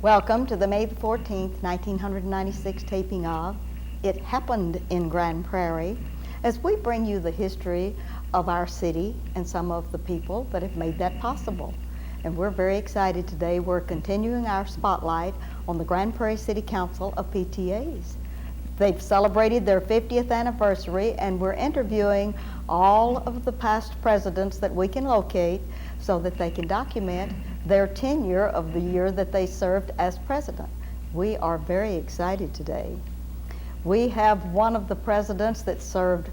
Welcome to the May the 14th, 1996 taping of It Happened in Grand Prairie, as we bring you the history of our city and some of the people that have made that possible. And we're very excited today. We're continuing our spotlight on the Grand Prairie City Council of PTAs. They've celebrated their 50th anniversary, and we're interviewing all of the past presidents that we can locate so that they can document their tenure of the year that they served as president. We are very excited today. We have one of the presidents that served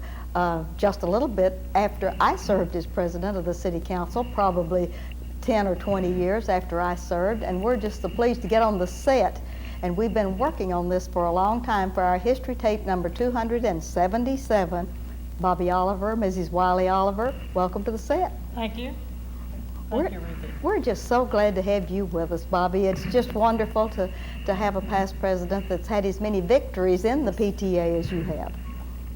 just a little bit after I served as president of the city council, probably 10 or 20 years after I served, and we're just so pleased to get on the set. And we've been working on this for a long time for our history tape number 277. Bobby Oliver, Mrs. Wiley Oliver, welcome to the set. Thank you. Thank you, Ruthie. We're just so glad to have you with us, Bobby. It's just wonderful to have a past president that's had as many victories in the PTA as you have.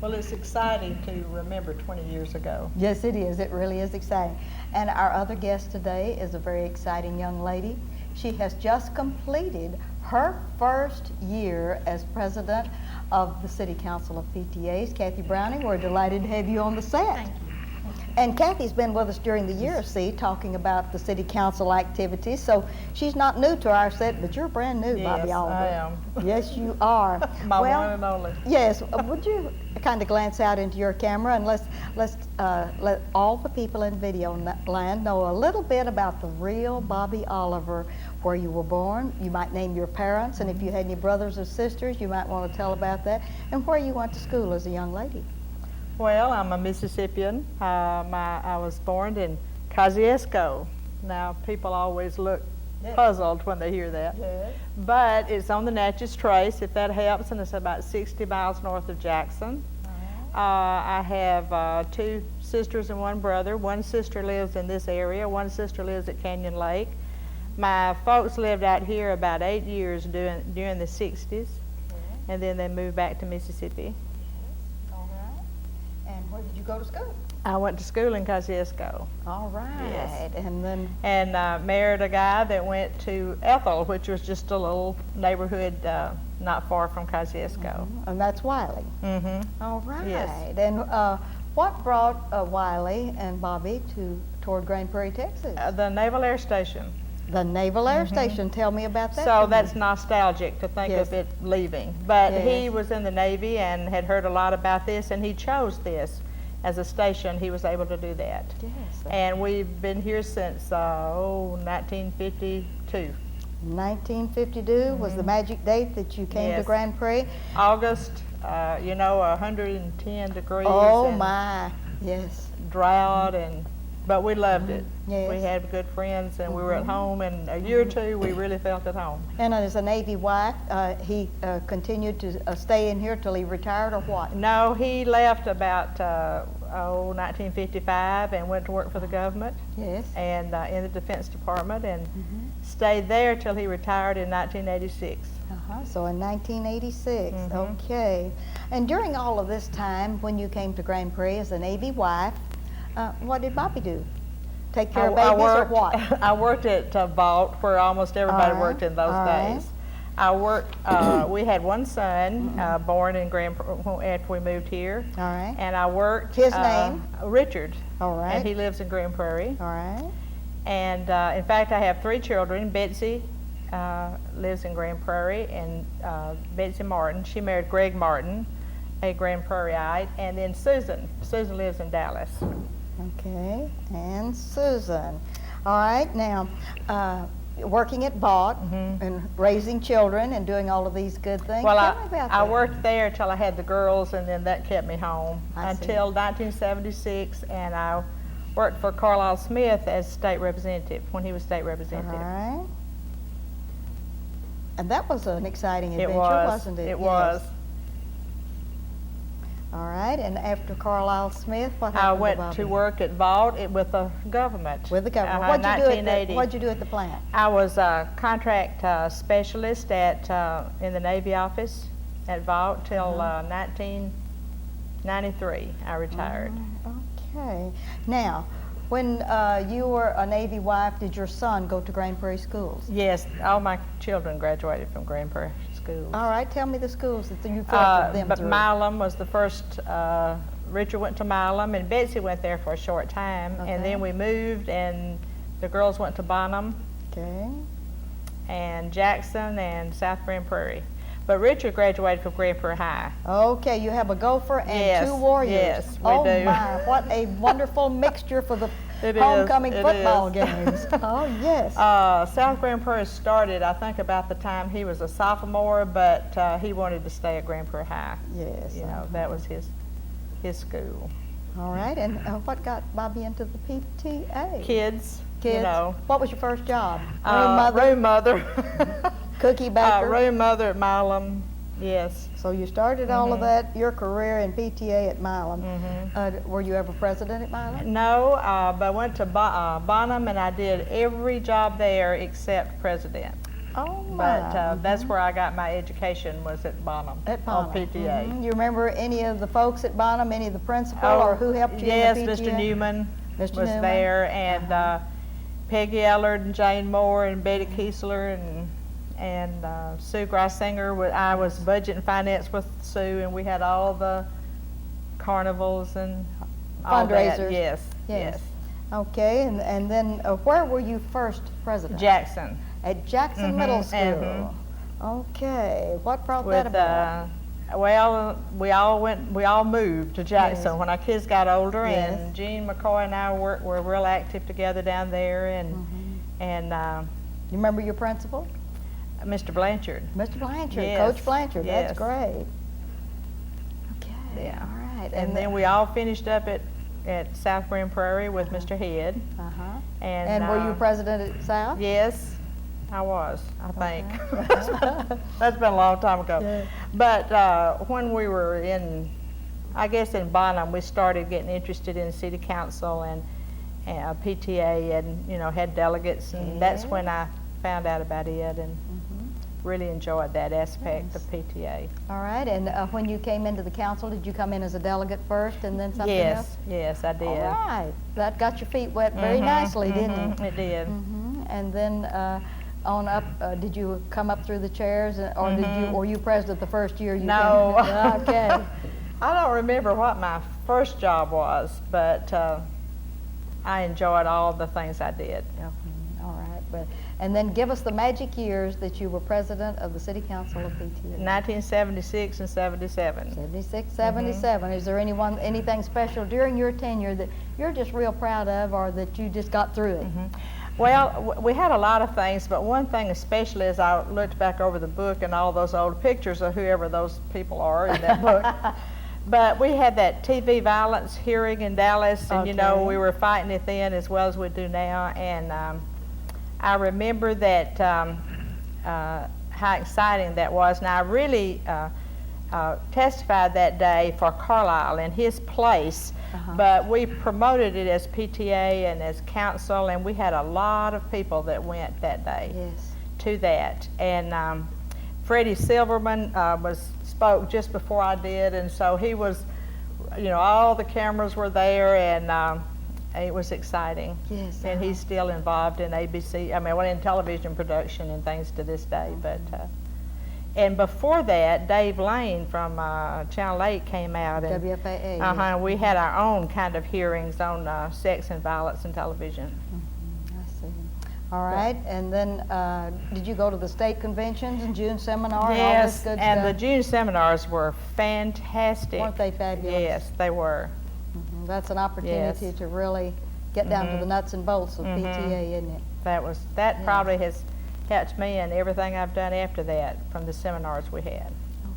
Well, it's exciting to remember 20 years ago. Yes, it is. It really is exciting. And our other guest today is a very exciting young lady. She has just completed her first year as president of the City Council of PTAs. Kathy Browning, we're delighted to have you on the set. Thank you. And Kathy's been with us during the year, see, talking about the City Council activities. So she's not new to our set, but you're brand new, Bobby Oliver. Yes, I am. Yes, you are. My one and only. Yes. Would you kind of glance out into your camera and let's let all the people in video land know a little bit about the real Bobby Oliver, where you were born. You might name your parents, and if you had any brothers or sisters, you might want to tell about that, and where you went to school as a young lady. Well, I'm a Mississippian. I was born in Kosciuszko. Now, people always look puzzled when they hear that. Yes. But it's on the Natchez Trace, if that helps, and it's about 60 miles north of Jackson. I have two sisters and one brother. One sister lives in this area. One sister lives at Canyon Lake. My folks lived out here about 8 years during the 60s, and then they moved back to Mississippi. All right. And where did you go to school? I went to school in Kosciuszko. All right. Yes. And then And married a guy that went to Ethel, which was just a little neighborhood not far from Kosciuszko. and that's Wiley. Mm-hmm. All right. Yes. And what brought Wiley and Bobby toward Grand Prairie, Texas? The Naval Air Station. The Naval Air Station. Tell me about that. So that's nostalgic to think Yes. of it leaving. But he Yes. was in the Navy and had heard a lot about this, and he chose this as a station. He was able to do that. Yes. And we've been here since 1952. 1952 was the magic date that you came to Yes. Grand Prairie. August, 110 degrees. Oh and my, yes. drought, but we loved it. Yes. We had good friends, and we were at home, and a year or two we really felt at home. And as a Navy wife, he continued to stay in here till he retired, or what? No, he left about 1955 and went to work for the government Yes. and in the Defense Department, and stayed there till he retired in 1986. So in 1986, Mhm. okay. And during all of this time, when you came to Grand Prairie as a Navy wife, what did Bobby do? Take care of babies or what? I worked at Vault, where almost everybody All right, worked in those all right. days. I worked. We had one son born in after we moved here, All right. and I worked. His name? Richard, All right. and he lives in Grand Prairie. All right. And in fact, I have 3 children. Betsy lives in Grand Prairie, and Betsy Martin. She married Greg Martin, a Grand Prairieite, and then Susan. Susan lives in Dallas. Okay. And Susan. All right. Now, working at Vaught and raising children and doing all of these good things. Well, Tell me about I that. worked there till I had the girls, and then that kept me home I see. until 1976, and I worked for Carlisle Smith as state representative when he was state All representative. right. And that was an exciting It adventure, was. wasn't it? It Yes. was. All right. And after Carlisle Smith, what I happened went Bobby? to work at Vault with the government. With the government. in What'd you do at the plant? I was a contract specialist at in the Navy office at Vault till 1993. I retired. Okay. Now, When you were a Navy wife, did your son go to Grand Prairie schools? Yes, all my children graduated from Grand Prairie schools. All right, tell me the schools that you filtered them But through. Milam was the first. Richard went to Milam, and Betsy went there for a short time, Okay. and then we moved, and the girls went to Bonham, Okay. and Jackson, and South Grand Prairie. But Richard graduated from Grand Prairie High. Okay, you have a gopher and Yes, two warriors. yes, we oh do. my, what a wonderful mixture for the It is, homecoming it football is. games. Oh yes. South Grand Prairie started, I think, about the time he was a sophomore, but he wanted to stay at Grand Prairie High. Yes. You know, that was his school. All right, and what got Bobby into the PTA? Kids, Kids. you know. What was your first job? Room mother, Room mother. cookie baker. Room mother at Milam, yes. So you started all of that, your career in PTA at Milam. Were you ever president at Milam? No, but I went to Bonham, and I did every job there except president. Oh my. But that's where I got my education, was at Bonham. At Bonham. On PTA. You remember any of the folks at Bonham, any of the principal, or who helped you yes, in the PTA? Mr. Newman Mr. was Newman? there, and Peggy Ellard and Jane Moore and Betty Kiesler and Sue Greisinger. I was budget and finance with Sue, and we had all the carnivals and all that. Fundraisers. Yes, Yes. Okay, and then where were you first president? Jackson. At Jackson Middle School. Okay, what brought that With about? well, we all moved to Jackson Yes. when our kids got older, Yes. and Jean McCoy and I were real active together down there, and You remember your principal? Mr. Blanchard. Mr. Blanchard, Yes, Coach Blanchard, yes. that's great. Okay, Yeah. all right. And then we all finished up at South Grand Prairie with Mr. Head. Uh-huh. And were you president at South? Yes, I was, I think. That's been a long time ago. Yeah. But when we were I guess in Bonham, we started getting interested in city council and PTA, and had delegates, and that's when I found out about it and really enjoyed that aspect of PTA. All right, and when you came into the council, did you come in as a delegate first and then something else? Yes, I did. All right, that got your feet wet very nicely, didn't it? It did. And then on up, did you come up through the chairs, or were you president the first year you No. came? Okay. I don't remember what my first job was, but I enjoyed all the things I did. All right, and then give us the magic years that you were president of the City Council of PTA. 1976 and 77. 76, 77. Is there anything special during your tenure that you're just real proud of, or that you just got through it? Well, we had a lot of things, but one thing especially as I looked back over the book and all those old pictures of whoever those people are in that book. But we had that TV violence hearing in Dallas, and Okay. we were fighting it then as well as we do now. And I remember that how exciting that was. And I really testified that day for Carlisle in his place, but we promoted it as PTA and as council, and we had a lot of people that went that day Yes. to that. And Freddie Silverman spoke just before I did, and so he was, all the cameras were there, and it was exciting. Yes. And he's still involved in ABC, in television production and things to this day. But and before that, Dave Lane from Channel 8 came out, and WFAA. we had our own kind of hearings on sex and violence in television. I see. All right, and then did you go to the state conventions and June seminar and all this Yes, good and the stuff? June seminars were fantastic. Weren't they fabulous? Yes, they were. That's an opportunity Yes. to really get down to the nuts and bolts of PTA, isn't it? That probably has helped me in everything I've done after that from the seminars we had.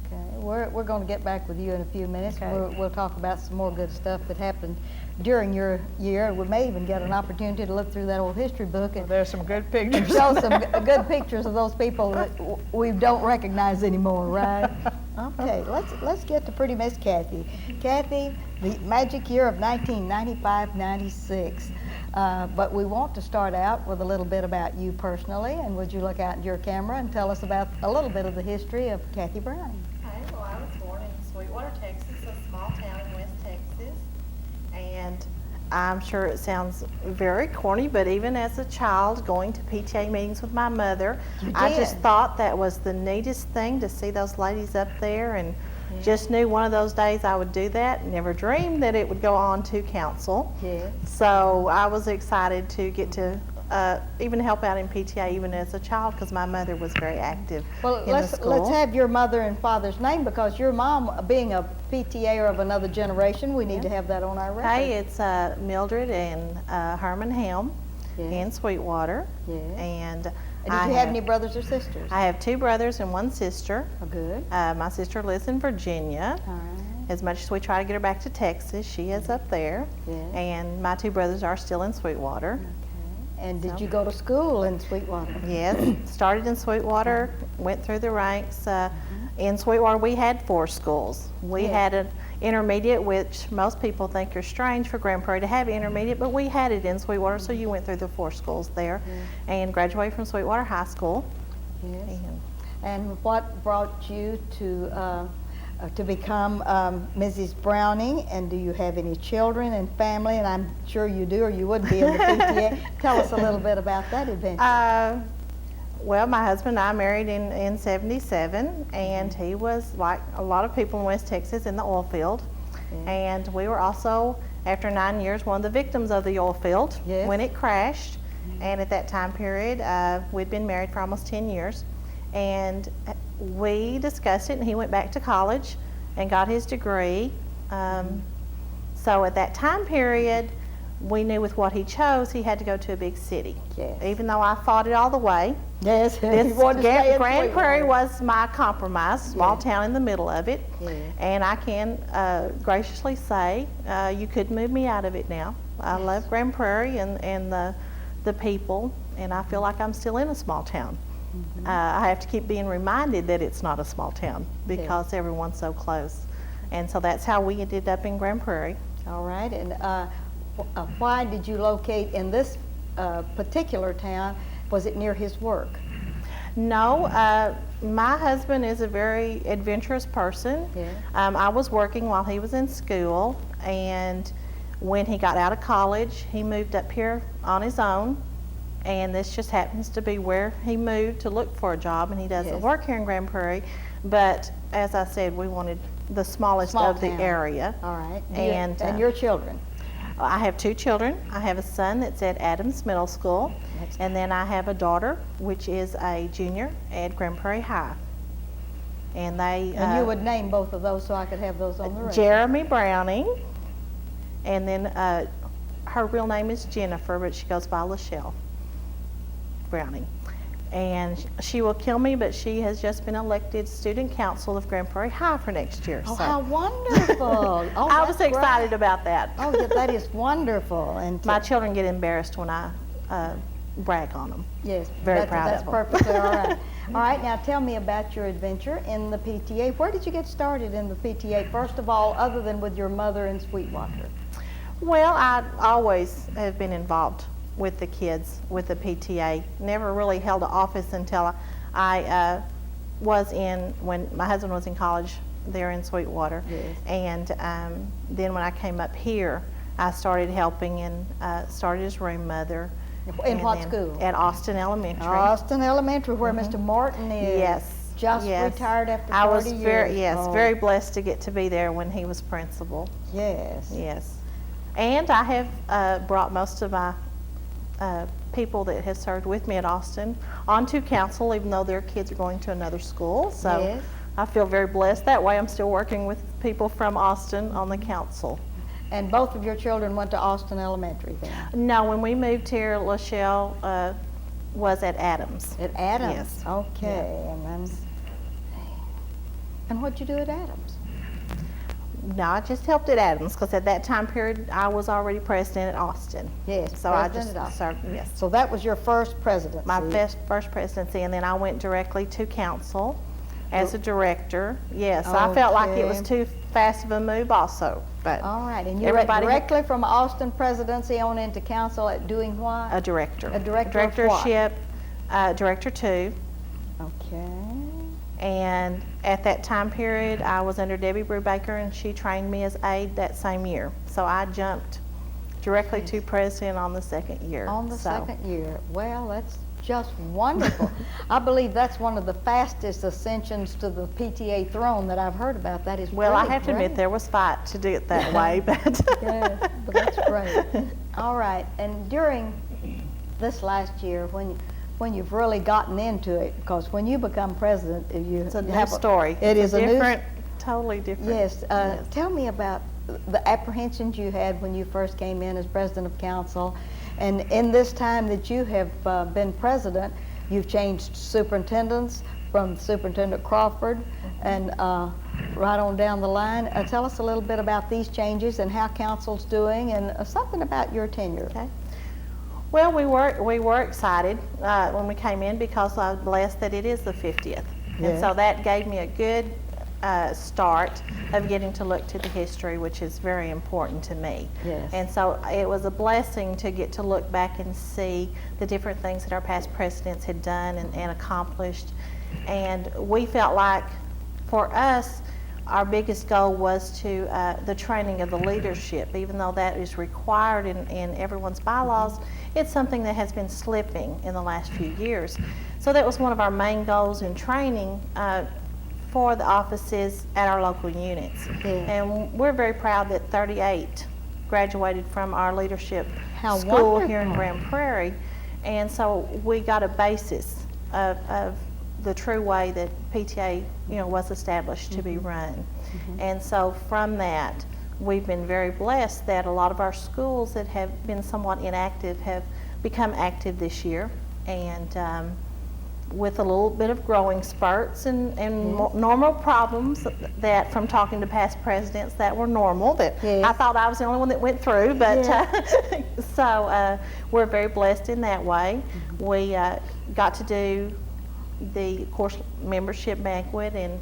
Okay, we're going to get back with you in a few minutes. Okay. We'll talk about some more good stuff that happened during your year. We may even get an opportunity to look through that old history book and There's some good pictures. show some good pictures of those people that we don't recognize anymore, right? Okay, let's get to pretty Miss Kathy. Kathy, the magic year of 1995-96. But we want to start out with a little bit about you personally, and would you look out at your camera and tell us about a little bit of the history of Kathy Browning? Okay, well, I was born in Sweetwater, Texas, a small town in West Texas, and I'm sure it sounds very corny, but even as a child going to PTA meetings with my mother, I just thought that was the neatest thing to see those ladies up there, and just knew one of those days I would do that. Never dreamed that it would go on to council. Yes. So I was excited to get to even help out in PTA even as a child, because my mother was very active Well, in the school. let's have your mother and father's name, because your mom, being a PTA of another generation, we need to have that on our record. Hey, it's Mildred and Herman Helm in Sweetwater. Yes. And And did you have any brothers or sisters? I have 2 brothers and 1 sister. Oh, good. My sister lives in Virginia. All right. As much as we try to get her back to Texas, she is up there. Yes. And my 2 brothers are still in Sweetwater. And did you go to school in Sweetwater? Yes, started in Sweetwater, went through the ranks. In Sweetwater, we had 4 schools. We had an intermediate, which most people think are strange for Grand Prairie to have intermediate, but we had it in Sweetwater, so you went through the 4 schools there and graduated from Sweetwater High School. Yes. And what brought you to become Mrs. Browning, and do you have any children and family? And I'm sure you do, or you wouldn't be in the PTA. Tell us a little bit about that adventure. Well, my husband and I married in 77, and he was, like a lot of people in West Texas, in the oil field. And we were also, after 9 years, one of the victims of the oil field when it crashed. And at that time period, we'd been married for almost 10 years. And we discussed it, and he went back to college and got his degree. So at that time period, we knew with what he chose, he had to go to a big city. Yes. Even though I fought it all the way. Yes, This wanted to stay in Grand Prairie Sweetwater. was my compromise, small town in the middle of it. And I can graciously say, you could move me out of it now. I love Grand Prairie and the people, and I feel like I'm still in a small town. I have to keep being reminded that it's not a small town, because everyone's so close. And so that's how we ended up in Grand Prairie. All right, and why did you locate in this particular town? Was it near his work? No, my husband is a very adventurous person. I was working while he was in school, and when he got out of college, he moved up here on his own. And this just happens to be where he moved to look for a job, and he doesn't work here in Grand Prairie. But as I said, we wanted the smallest of the area. All right. And your children? I have 2 children. I have a son that's at Adams Middle School, and then I have a daughter, which is a junior at Grand Prairie High. And they. And you would name both of those so I could have those on the record. Jeremy Browning, and then her real name is Jennifer, but she goes by Lachelle Browning. And she will kill me, but she has just been elected student council of Grand Prairie High for next year. Oh, so how wonderful. Oh, I was that's excited great. about that. Oh, yeah, that is wonderful. And My children get embarrassed when I brag on them. yes, very proud that's of them. perfectly all right. All right, now tell me about your adventure in the PTA. Where did you get started in the PTA, first of all, other than with your mother in Sweetwater? Well, I always have been involved with the kids, with the PTA. Never really held an office until I was when my husband was in college there in Sweetwater. And then when I came up here, I started helping and started as room mother. In what school? At Austin Elementary. Austin Elementary, where Mr. Martin is. Yes. Just yes. retired after 30 I was years. very blessed to get to be there when he was principal. Yes. Yes. And I have brought most of my people that have served with me at Austin onto council, even though their kids are going to another school. So I feel very blessed. That way I'm still working with people from Austin on the council. And both of your children went to Austin Elementary then? No, when we moved here, Lachelle was at Adams. At Adams? Yes. Okay. And what'd you do at Adams? No, I just helped at Adams because at that time period I was already president at Austin. Yes, so I just served. Yes. So that was your first presidency? My first presidency, and then I went directly to council as a director. Yes, I felt like it was too fast of a move also. But all right, and you went directly from Austin presidency on into council at doing what? A director. A director of Directorship, Director 2. Okay. And at that time period, I was under Debbie Brubaker, and she trained me as aide that same year. So I jumped directly to President on the second year. On the So, second year. Well, that's just wonderful. I believe that's one of the fastest ascensions to the PTA throne that I've heard about. That is well, I really have to admit great. there was fight to do it that way, but Yes, but that's great. All right, and during this last year, when you've really gotten into it, because when you become president, it's a you new have story. It It's is a new different, totally different. Yes. Tell me about the apprehensions you had when you first came in as president of council. And in this time that you have been president, you've changed superintendents from Superintendent Crawford and right on down the line. Tell us a little bit about these changes and how council's doing and something about your tenure. Okay. Well, we were excited when we came in because I was blessed that it is the 50th. And so Yes. that gave me a good start of getting to look to the history, which is very important to me. Yes. And so it was a blessing to get to look back and see the different things that our past presidents had done and accomplished. And we felt like, for us, our biggest goal was to the training of the leadership. Even though that is required in everyone's bylaws, it's something that has been slipping in the last few years. So that was one of our main goals in training for the offices at our local units. Yeah. And we're very proud that 38 graduated from our leadership How school here in wonderful. Grand Prairie. And so we got a basis of the true way that PTA, was established to be run. And so from that, we've been very blessed that a lot of our schools that have been somewhat inactive have become active this year. And with a little bit of growing spurts and normal problems that from talking to past presidents that were normal, that Yes. I thought I was the only one that went through, but Yeah. so we're very blessed in that way. We got to do the course membership banquet and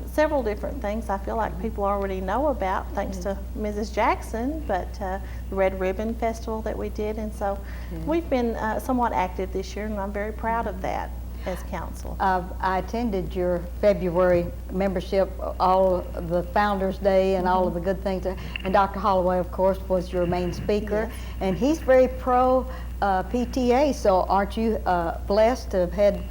several different things I feel like people already know about thanks to Mrs. Jackson, but the Red Ribbon Festival that we did, and so we've been somewhat active this year, and I'm very proud of that as council. I attended your February membership, all of the Founders Day and all of the good things. And Dr. Holloway, of course, was your main speaker. Yes. And he's very pro PTA, so aren't you blessed to have had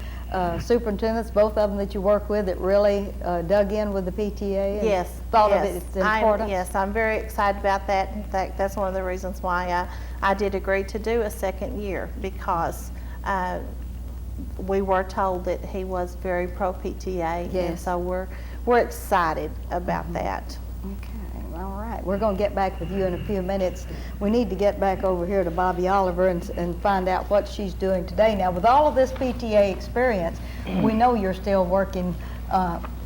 superintendents, both of them that you work with, that really dug in with the PTA and Yes, thought yes. of its importance? Yes, I'm very excited about that. In fact, that's one of the reasons why I did agree to do a second year, because we were told that he was very pro PTA, and Yes. so we're excited about that. Okay, all right. We're going to get back with you in a few minutes. We need to get back over here to Bobby Oliver and find out what she's doing today. Now, with all of this PTA experience, we know you're still working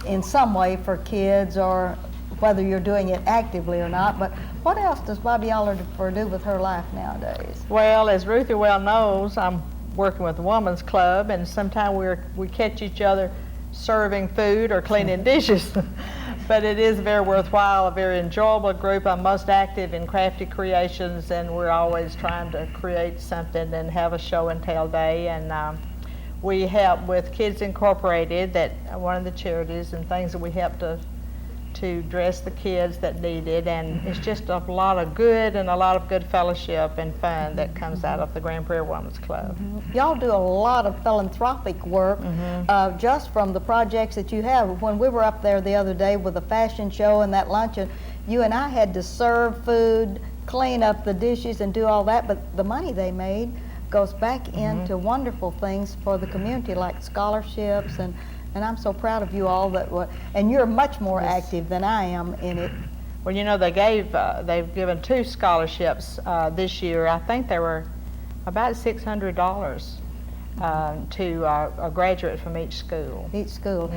in some way for kids, or whether you're doing it actively or not, but what else does Bobby Oliver do with her life nowadays? Well, as Ruthie well knows, I'm working with the Women's Club, and sometimes we catch each other serving food or cleaning dishes. But it is very worthwhile, a very enjoyable group. I'm most active in crafty creations, and we're always trying to create something and have a show and tell day. And we help with Kids Incorporated, that one of the charities, and things that we help to dress the kids that need it. And it's just a lot of good and a lot of good fellowship and fun that comes out of the Grand Prairie Women's Club. Y'all do a lot of philanthropic work just from the projects that you have. When we were up there the other day with the fashion show and that luncheon, you and I had to serve food, clean up the dishes, and do all that, but the money they made goes back into wonderful things for the community, like scholarships, and I'm so proud of you all and you're much more active than I am in it. Well, you know, they've given 2 scholarships this year. I think they were about $600 to a graduate from each school. Each school.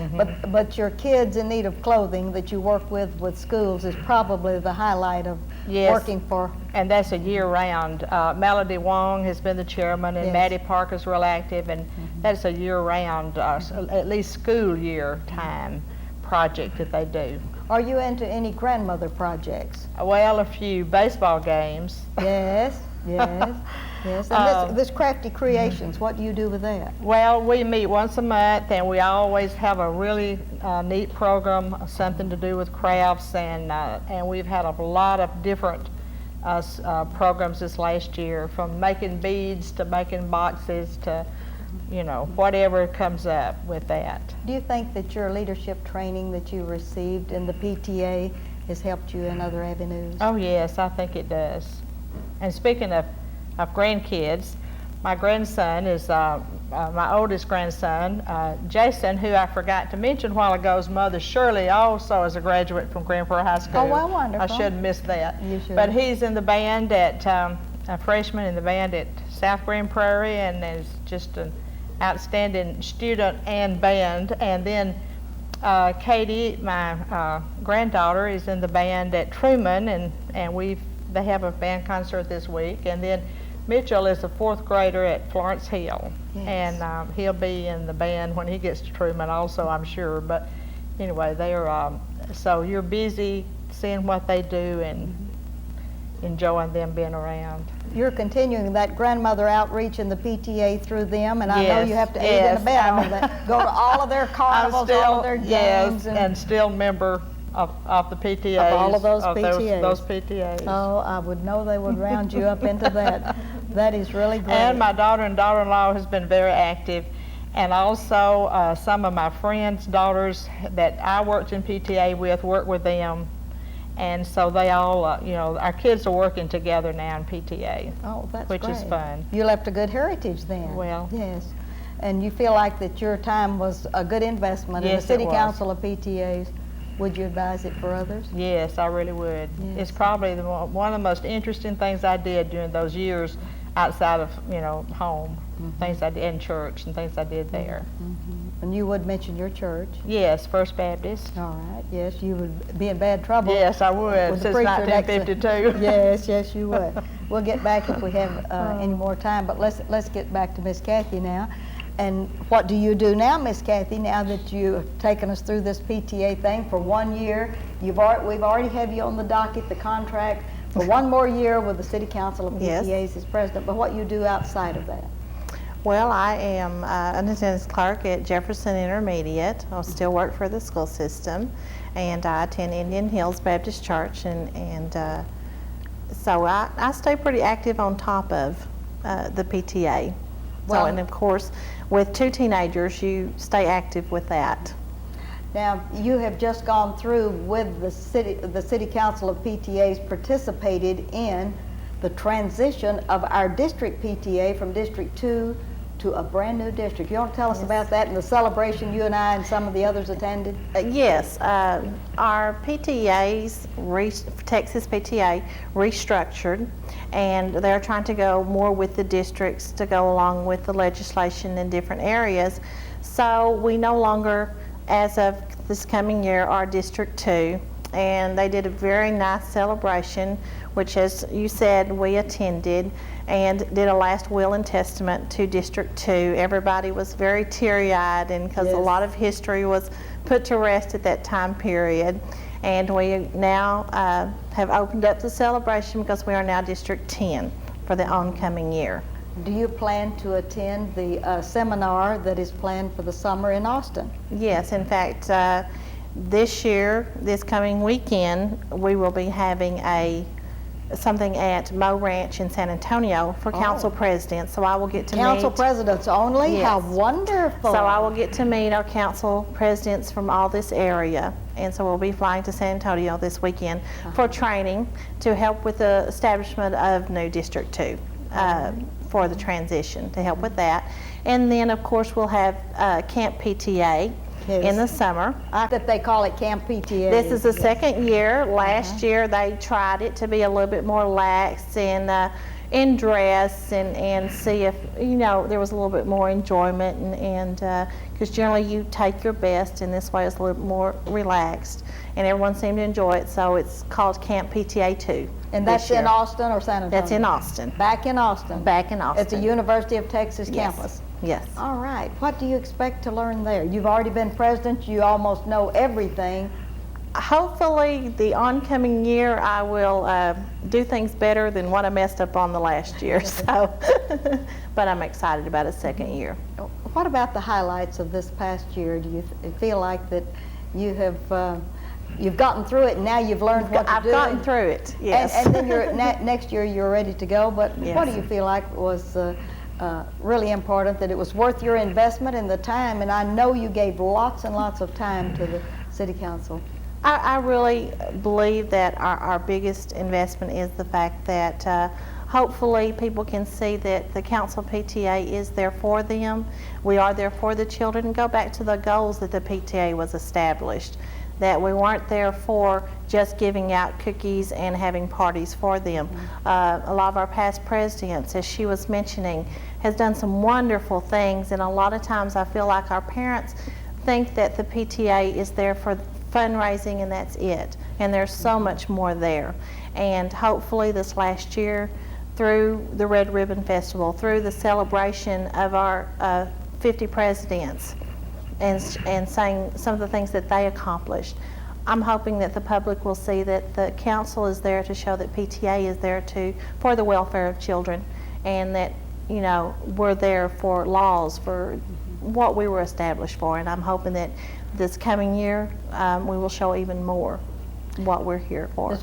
But your kids in need of clothing that you work with schools is probably the highlight of Yes. working for. And that's a year-round. Melody Wong has been the chairman, and Yes. Maddie Parker's real active, and that's a year-round, at least school year time project that they do. Are you into any grandmother projects? Well, a few baseball games. Yes, yes, yes. And this Crafty Creations, what do you do with that? Well, we meet once a month, and we always have a really neat program, something to do with crafts, and we've had a lot of different programs this last year, from making beads to making boxes to, whatever comes up with that. Do you think that your leadership training that you received in the PTA has helped you in other avenues? Oh yes, I think it does. And speaking of grandkids, my grandson is my oldest grandson, Jason, who I forgot to mention a while ago. His mother, Shirley, also is a graduate from Grand Prairie High School. Oh, well, wonderful. I shouldn't miss that. You should. But he's in the band at, a freshman in the band at South Grand Prairie, and is just an outstanding student and band. And then Katie, my granddaughter, is in the band at Truman, and they have a band concert this week. And then Mitchell is a 4th grader at Florence Hill, Yes. and he'll be in the band when he gets to Truman also, I'm sure. But anyway, so you're busy seeing what they do and enjoying them being around. You're continuing that grandmother outreach in the PTA through them, and I know Yes, you have to aid and yes, abet I'm- all that. Go to all of their carnivals, all of their games. and still member of the PTAs. Of all of those PTAs. Those PTAs. Oh, I would know they would round you up into that. That is really great. And my daughter and daughter-in-law has been very active. And also some of my friends' daughters that I worked in PTA with, work with them. And so they all, our kids are working together now in PTA. Oh, that's which great. is fun. You left a good heritage then. Well. Yes. And you feel like that your time was a good investment in Yes, the City it was. Council of PTAs. Would you advise it for others? Yes, I really would. Yes. It's probably one of the most interesting things I did during those years outside of, home. Things I did in church and things I did there. And you would mention your church. Yes, First Baptist. All right. Yes, you would be in bad trouble. Yes, I would, with the since preacher next to- 1952. Yes, you would. We'll get back if we have any more time, but let's get back to Miss Kathy now. And what do you do now, Miss Kathy, now that you've taken us through this PTA thing for 1 year? We've already have you on the docket, the contract, for 1 more year with the City Council of Yes. PTAs as president, but what you do outside of that? Well, I am an attendance clerk at Jefferson Intermediate. I still work for the school system, and I attend Indian Hills Baptist Church, and so I stay pretty active on top of the PTA. Well- So, and of course, with 2 teenagers, you stay active with that. Now, you have just gone through with the City Council of PTAs participated in the transition of our district PTA from District 2 to a brand new district. You want to tell us about that and the celebration you and I and some of the others attended? Yes, our PTAs, Texas PTA, restructured, and they're trying to go more with the districts to go along with the legislation in different areas. So we no longer, as of this coming year, are District 2, and they did a very nice celebration, which, as you said, we attended, and did a last will and testament to District 2. Everybody was very teary-eyed, and because Yes. a lot of history was put to rest at that time period. And we now have opened up the celebration because we are now District 10 for the oncoming year. Do you plan to attend the seminar that is planned for the summer in Austin? Yes, in fact, this year, this coming weekend, we will be having something at Mo Ranch in San Antonio for council presidents. So I will get to Council meet. presidents only? How Yes. wonderful. So I will get to meet our council presidents from all this area. And so we'll be flying to San Antonio this weekend for training to help with the establishment of new District 2 for the transition, to help with that. And then, of course, we'll have Camp PTA Yes. in the summer. That they call it Camp PTA. This is the Yes. second year. Last year they tried it to be a little bit more lax in dress and see if, there was a little bit more enjoyment and because generally you take your best, and this way it's a little more relaxed. And everyone seemed to enjoy it, so it's called Camp PTA 2. And that's this year. in Austin or San Antonio? That's in Austin. Back in Austin? Back in Austin. At the University of Texas Yes. campus? Yes. All right. What do you expect to learn there? You've already been president. You almost know everything. Hopefully, the oncoming year, I will do things better than what I messed up on the last year. So, but I'm excited about a second year. What about the highlights of this past year? Do you feel like that you have you've gotten through it, and now you've learned what to I've do. gotten through it, yes. And then next year you're ready to go. But what do Yes. you feel like was really important, that it was worth your investment and the time? And I know you gave lots and lots of time to the City Council. I really believe that our biggest investment is the fact that hopefully people can see that the council PTA is there for them. We are there for the children, and go back to the goals that the PTA was established, that we weren't there for just giving out cookies and having parties for them. A lot of our past presidents, as she was mentioning, has done some wonderful things, and a lot of times I feel like our parents think that the PTA is there for fundraising and that's it, and there's so much more there. And hopefully this last year, through the Red Ribbon Festival, through the celebration of our 50 presidents, and saying some of the things that they accomplished, I'm hoping that the public will see that the council is there to show that PTA is there for the welfare of children, and that, you know, we're there for laws, for what we were established for. And I'm hoping that this coming year we will show even more what we're here for.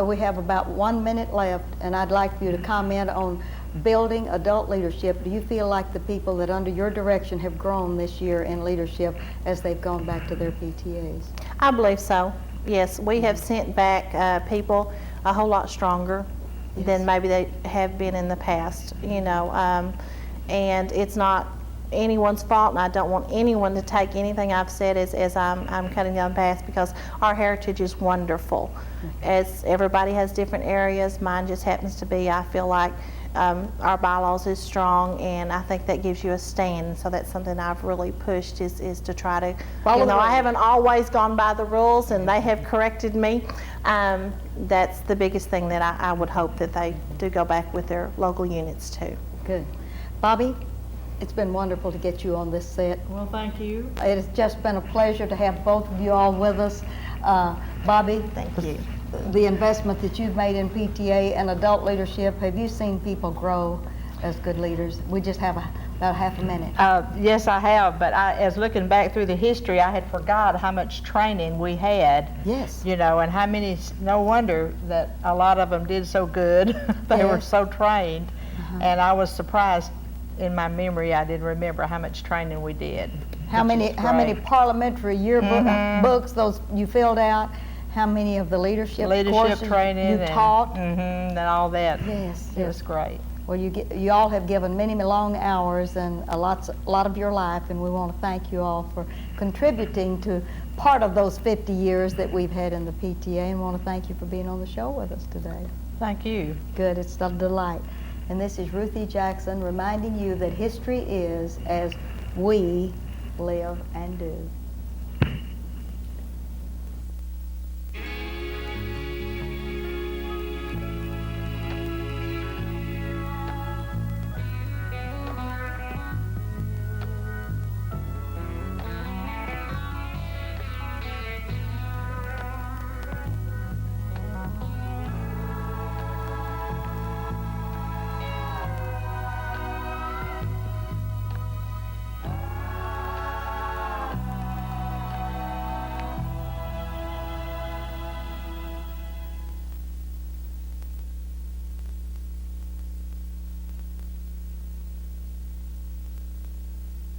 We have about 1 minute left, and I'd like you to comment on building adult leadership. Do you feel like the people that under your direction have grown this year in leadership as they've gone back to their PTAs? I believe so. Yes, we have sent back people a whole lot stronger than maybe they have been in the past, you know, and it's not anyone's fault, and I don't want anyone to take anything I've said as I'm cutting down paths, because our heritage is wonderful. As everybody has different areas, mine just happens to be, I feel like our bylaws is strong, and I think that gives you a stand. So that's something I've really pushed, is to try to, Follow you know, the I haven't always gone by the rules, and they have corrected me. That's the biggest thing that I would hope that they do go back with their local units too. Good. Bobby, it's been wonderful to get you on this set. Well, thank you. It has just been a pleasure to have both of you all with us. Bobby, Thank you. the investment that you've made in PTA and adult leadership, have you seen people grow as good leaders? We just have about half a minute. Yes, I have, but as looking back through the history, I had forgot how much training we had. Yes. You know, and how many, no wonder that a lot of them did so good. They were Yes. so trained. And I was surprised, in my memory, I didn't remember how much training we did. How which many is great. parliamentary yearbook books those you filled out? How many of the leadership courses training you taught? and all that. Yes, It was great. Well, you all have given many long hours and a lot of your life, and we want to thank you all for contributing to part of those 50 years that we've had in the PTA, and want to thank you for being on the show with us today. Thank you. Good, it's a delight. And this is Ruthie Jackson reminding you that history is as we live and do.